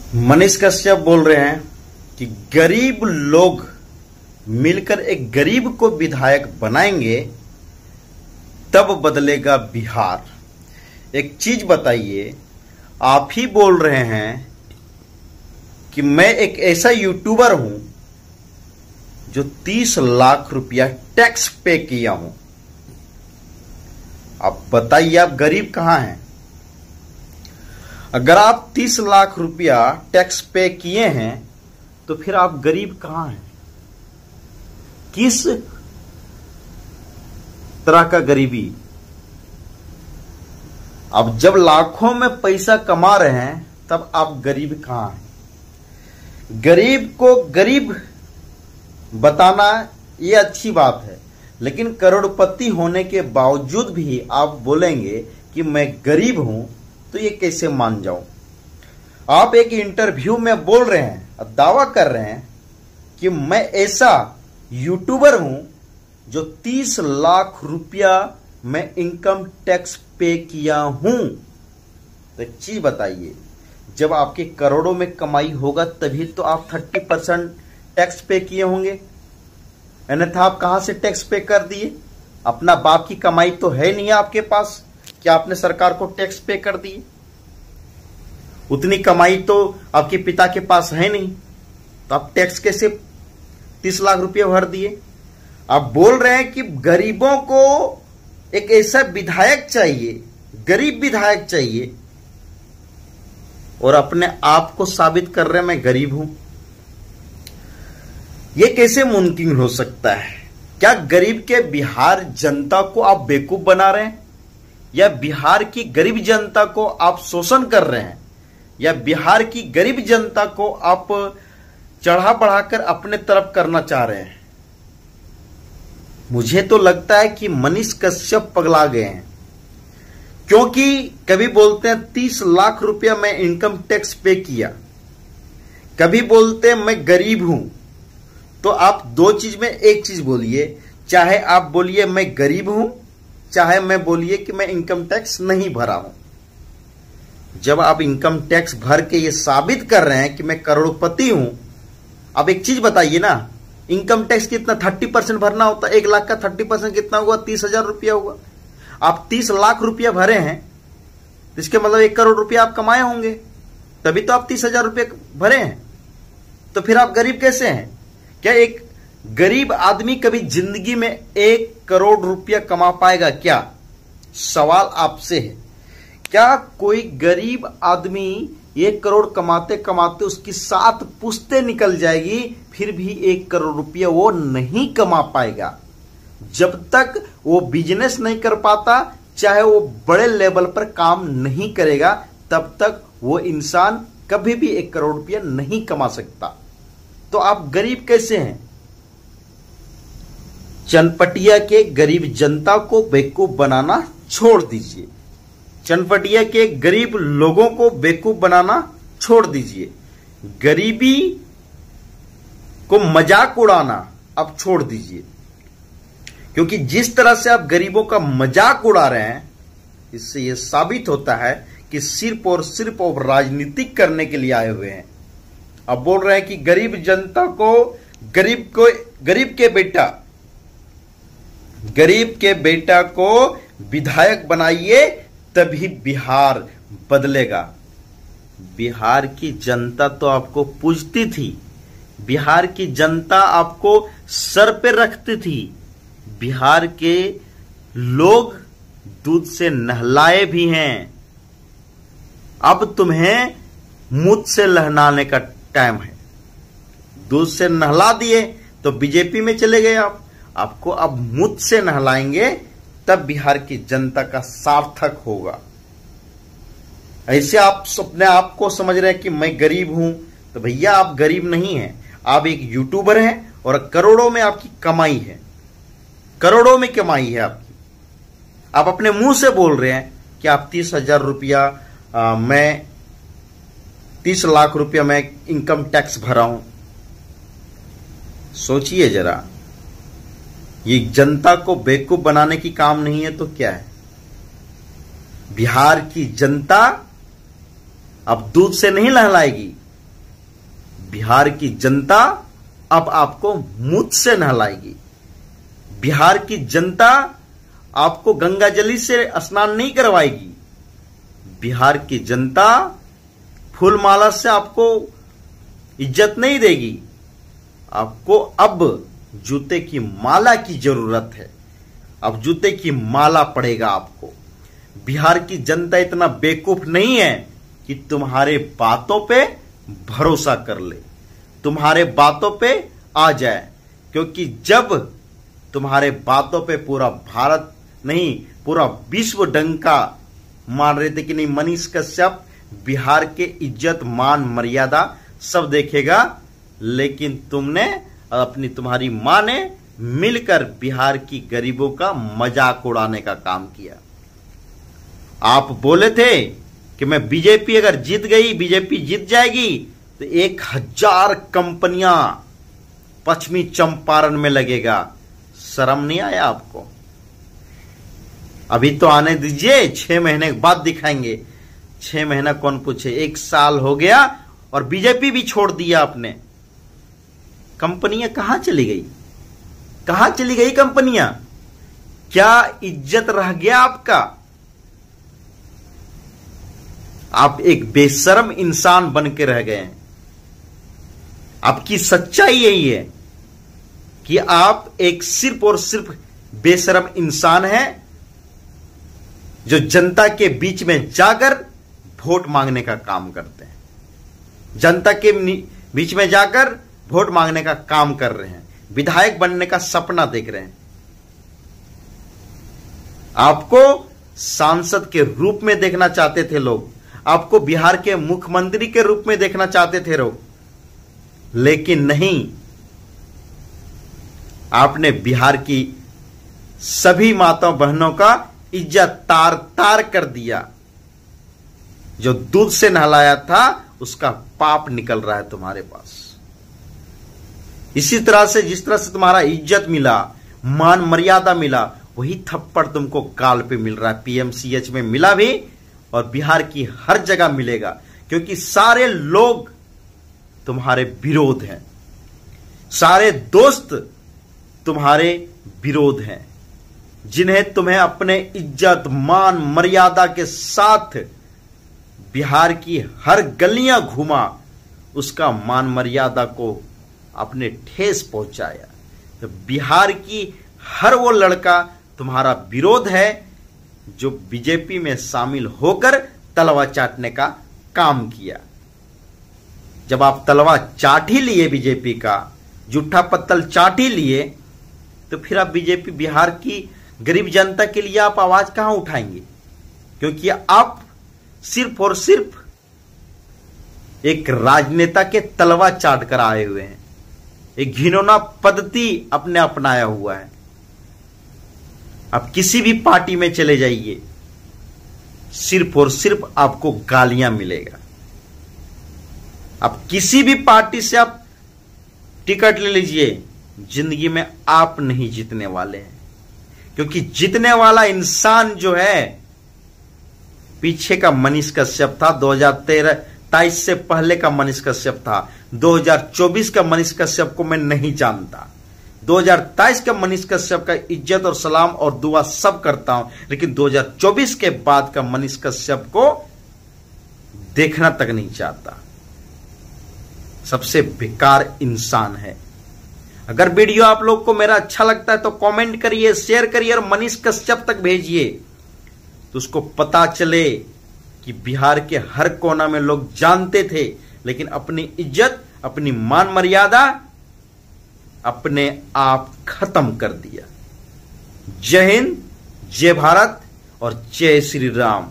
मनीष कश्यप बोल रहे हैं कि गरीब लोग मिलकर एक गरीब को विधायक बनाएंगे तब बदलेगा बिहार। एक चीज बताइए, आप ही बोल रहे हैं कि मैं एक ऐसा यूट्यूबर हूं जो 30 लाख रुपया टैक्स पे किया हूं। आप बताइए, आप गरीब कहां हैं? अगर आप 30 लाख रुपया टैक्स पे किए हैं तो फिर आप गरीब कहां हैं? किस तरह का गरीबी? अब जब लाखों में पैसा कमा रहे हैं तब आप गरीब कहां हैं? गरीब को गरीब बताना ये अच्छी बात है, लेकिन करोड़पति होने के बावजूद भी आप बोलेंगे कि मैं गरीब हूं, तो ये कैसे मान जाऊं? आप एक इंटरव्यू में बोल रहे हैं, दावा कर रहे हैं कि मैं ऐसा यूट्यूबर हूं जो 30 लाख रुपया मैं इनकम टैक्स पे किया हूं। तो एक चीज बताइए, जब आपके करोड़ों में कमाई होगा तभी तो आप 30% टैक्स पे किए होंगे, अन्यथा आप कहां से टैक्स पे कर दिए? अपना बाप की कमाई तो है नहीं आपके पास कि आपने सरकार को टैक्स पे कर दिए। उतनी कमाई तो आपके पिता के पास है नहीं, तो आप टैक्स कैसे 30 लाख रुपये भर दिए? आप बोल रहे हैं कि गरीबों को एक ऐसा विधायक चाहिए, गरीब विधायक चाहिए, और अपने आप को साबित कर रहे हैं मैं गरीब हूं। यह कैसे मुमकिन हो सकता है? क्या गरीब के बिहार जनता को आप बेवकूफ बना रहे हैं, या बिहार की गरीब जनता को आप शोषण कर रहे हैं, या बिहार की गरीब जनता को आप चढ़ा बढ़ाकर अपने तरफ करना चाह रहे हैं? मुझे तो लगता है कि मनीष कश्यप पगला गए हैं, क्योंकि कभी बोलते हैं 30 लाख रुपया मैं इनकम टैक्स पे किया, कभी बोलते हैं मैं गरीब हूं। तो आप दो चीज में एक चीज बोलिए, चाहे आप बोलिए मैं गरीब हूं, चाहे मैं बोलिए कि मैं इनकम टैक्स नहीं भरा हूं। जब आप इनकम टैक्स भर के ये साबित कर रहे हैं कि मैं करोड़पति हूं, अब एक चीज बताइए ना, इनकम टैक्स कितना 30% भरना होता है? 1 लाख का 30% कितना हुआ? 30,000 रुपया हुआ। आप 30 लाख रुपया भरे हैं, इसके मतलब 1 करोड़ रुपया आप कमाए होंगे, तभी तो आप 30,000 रुपये भरे हैं। तो फिर आप गरीब कैसे हैं? क्या एक गरीब आदमी कभी जिंदगी में 1 करोड़ रुपया कमा पाएगा क्या? सवाल आपसे है, क्या कोई गरीब आदमी 1 करोड़ कमाते कमाते उसकी 7 पुश्तें निकल जाएगी, फिर भी 1 करोड़ रुपया वो नहीं कमा पाएगा? जब तक वो बिजनेस नहीं कर पाता, चाहे वो बड़े लेवल पर काम नहीं करेगा, तब तक वो इंसान कभी भी 1 करोड़ रुपया नहीं कमा सकता। तो आप गरीब कैसे हैं? चनपटिया के गरीब जनता को बेवकूफ बनाना छोड़ दीजिए, चनपटिया के गरीब लोगों को बेवकूफ बनाना छोड़ दीजिए, गरीबी को मजाक उड़ाना अब छोड़ दीजिए, क्योंकि जिस तरह से आप गरीबों का मजाक उड़ा रहे हैं, इससे यह साबित होता है कि सिर्फ और सिर्फ आप राजनीतिक करने के लिए आए हुए हैं। अब बोल रहे हैं कि गरीब जनता को गरीब के बेटा को विधायक बनाइए तभी बिहार बदलेगा। बिहार की जनता तो आपको पूजती थी, बिहार की जनता आपको सर पे रखती थी, बिहार के लोग दूध से नहलाए भी हैं। अब तुम्हें मुझ से लहनाने का टाइम है। दूध से नहला दिए तो बीजेपी में चले गए आप, आपको अब मुझ से नहलाएंगे तब बिहार की जनता का सार्थक होगा। ऐसे आप अपने आप को समझ रहे हैं कि मैं गरीब हूं, तो भैया आप गरीब नहीं हैं, आप एक यूट्यूबर हैं और करोड़ों में आपकी कमाई है, करोड़ों में कमाई है आपकी। आप अपने मुंह से बोल रहे हैं कि आप 30,000 रुपया मैं 30 लाख रुपया मैं इनकम टैक्स भरा हूं। सोचिए जरा, ये जनता को बेवकूफ बनाने की काम नहीं है तो क्या है? बिहार की जनता अब दूध से नहीं नहलाएगी, बिहार की जनता अब आपको मुझ से नहलाएगी। बिहार की जनता आपको गंगाजली से स्नान नहीं करवाएगी। बिहार की जनता फूलमाला से आपको इज्जत नहीं देगी। आपको अब जूते की माला की जरूरत है। अब जूते की माला पड़ेगा आपको। बिहार की जनता इतना बेवकूफ नहीं है कि तुम्हारे बातों पे भरोसा कर ले, तुम्हारे बातों पे आ जाए। क्योंकि जब तुम्हारे बातों पे पूरा भारत नहीं, पूरा विश्व डंका मार रहे थे कि नहीं, मनीष कश्यप बिहार के इज्जत मान मर्यादा सब देखेगा, लेकिन तुम्हारी मां ने मिलकर बिहार की गरीबों का मजाक उड़ाने का काम किया। आप बोले थे कि मैं बीजेपी अगर जीत गई, बीजेपी जीत जाएगी तो 1000 कंपनियां पश्चिमी चंपारण में लगेगा। शर्म नहीं आया आपको? अभी तो आने दीजिए, 6 महीने के बाद दिखाएंगे। 6 महीना कौन पूछे, 1 साल हो गया और बीजेपी भी छोड़ दिया आपने। कंपनियां कहां चली गई? कहां चली गई कंपनियां? क्या इज्जत रह गया आपका? आप एक बेशर्म इंसान बन के रह गए हैं। आपकी सच्चाई यही है कि आप एक सिर्फ और सिर्फ बेशर्म इंसान हैं जो जनता के बीच में जाकर वोट मांगने का काम करते हैं। जनता के बीच में जाकर वोट मांगने का काम कर रहे हैं, विधायक बनने का सपना देख रहे हैं। आपको सांसद के रूप में देखना चाहते थे लोग, आपको बिहार के मुख्यमंत्री के रूप में देखना चाहते थे लोग, लेकिन नहीं, आपने बिहार की सभी माताओं बहनों का इज्जत तार तार कर दिया। जो दूध से नहलाया था उसका पाप निकल रहा है तुम्हारे पास। इसी तरह से जिस तरह से तुम्हारा इज्जत मिला, मान मर्यादा मिला, वही थप्पड़ तुमको गाल पे मिल रहा है। पीएमसीएच में मिला भी और बिहार की हर जगह मिलेगा, क्योंकि सारे लोग तुम्हारे विरोध हैं, सारे दोस्त तुम्हारे विरोध हैं, जिन्हें तुम्हें अपने इज्जत मान मर्यादा के साथ बिहार की हर गलियां घुमा, उसका मान मर्यादा को अपने ठेस पहुंचाया। तो बिहार की हर वो लड़का तुम्हारा विरोध है जो बीजेपी में शामिल होकर तलवा चाटने का काम किया। जब आप तलवा चाट ही लिए बीजेपी का, जूठा पत्तल चाट ही लिए, तो फिर आप बीजेपी बिहार की गरीब जनता के लिए आप आवाज कहां उठाएंगे? क्योंकि आप सिर्फ और सिर्फ एक राजनेता के तलवा चाट कर आए हुए हैं। एक घिनौना पद्धति अपने अपनाया हुआ है। आप किसी भी पार्टी में चले जाइए, सिर्फ और सिर्फ आपको गालियां मिलेगा। आप किसी भी पार्टी से आप टिकट ले लीजिए, जिंदगी में आप नहीं जीतने वाले हैं। क्योंकि जीतने वाला इंसान जो है, पीछे का मनीष कश्यप था, 2023 से पहले का मनीष कश्यप था। 2024 का मनीष कश्यप को मैं नहीं जानता। 2023 का मनीष कश्यप का इज्जत और सलाम और दुआ सब करता हूं, लेकिन 2024 के बाद का मनीष कश्यप को देखना तक नहीं चाहता। सबसे बेकार इंसान है। अगर वीडियो आप लोग को मेरा अच्छा लगता है तो कमेंट करिए, शेयर करिए और मनीष कश्यप तक भेजिए, तो उसको पता चले कि बिहार के हर कोना में लोग जानते थे, लेकिन अपनी इज्जत, अपनी मान मर्यादा अपने आप खत्म कर दिया। जय हिंद, जय भारत और जय श्री राम।